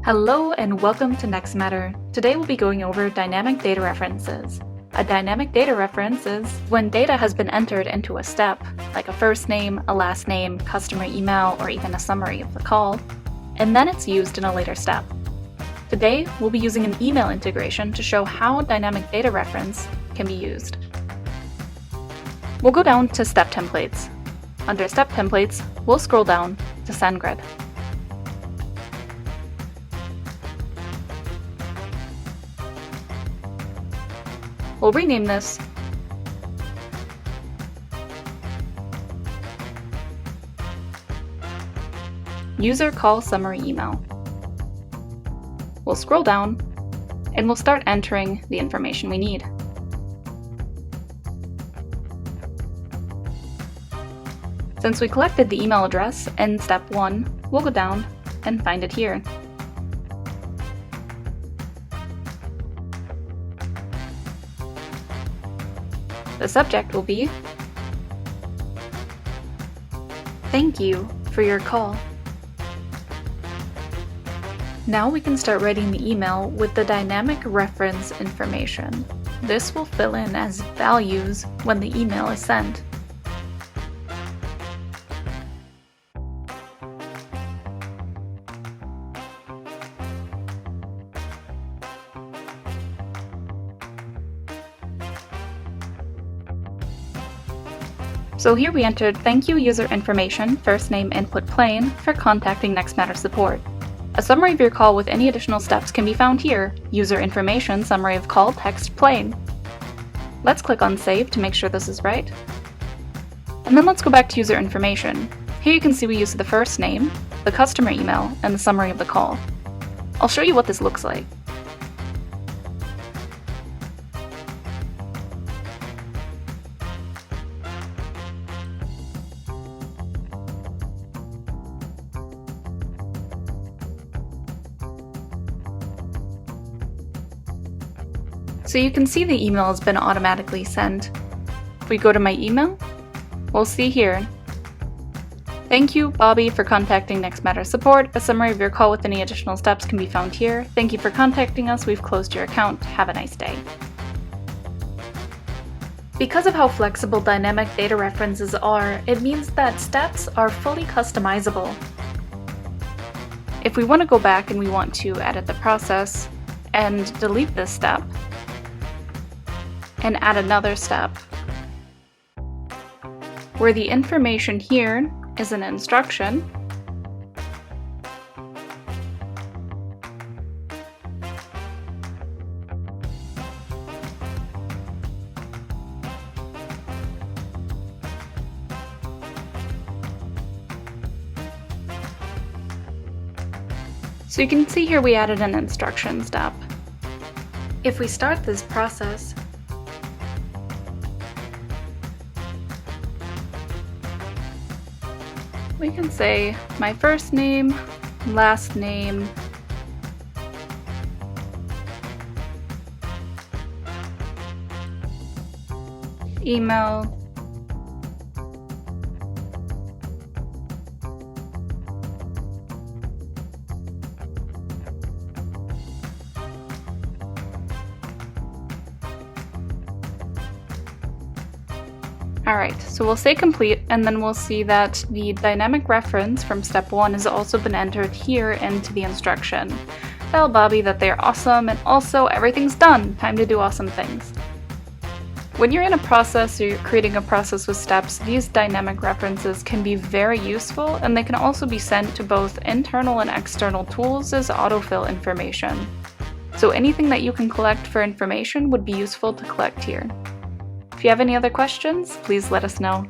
Hello and welcome to NextMatter. Today we'll be going over dynamic data references. A dynamic data reference is when data has been entered into a step, like a first name, a last name, customer email, or even a summary of the call, and then it's used in a later step. Today we'll be using an email integration to show how dynamic data reference can be used. We'll go down to Step Templates. Under Step Templates, we'll scroll down to SendGrid. We'll rename this User Call Summary Email. We'll scroll down and we'll start entering the information we need. Since we collected the email address in step 1, we'll go down and find it here. The subject will be, "Thank you for your call." Now we can start writing the email with the dynamic reference information. This will fill in as values when the email is sent. So here we entered "Thank you user information, first name input plain" for contacting NextMatter support. A summary of your call with any additional steps can be found here, user information summary of call text plain. Let's click on Save to make sure this is right. And then let's go back to user information. Here you can see we used the first name, the customer email, and the summary of the call. I'll show you what this looks like. So you can see the email has been automatically sent. If we go to my email, we'll see here, "Thank you, Bobby, for contacting NextMatter support. A summary of your call with any additional steps can be found here. Thank you for contacting us. We've closed your account. Have a nice day." Because of how flexible dynamic data references are, it means that steps are fully customizable. If we want to go back and we want to edit the process and delete this step, and add another step, where the information here is an instruction, so you can see here we added an instruction step. If we start this process, we can say my first name, last name, email, Alright, so we'll say complete, and then we'll see that the dynamic reference from step 1 has also been entered here into the instruction. Tell Bobby that they're awesome, and also everything's done! Time to do awesome things. When you're in a process or you're creating a process with steps, these dynamic references can be very useful, and they can also be sent to both internal and external tools as autofill information. So anything that you can collect for information would be useful to collect here. If you have any other questions, please let us know.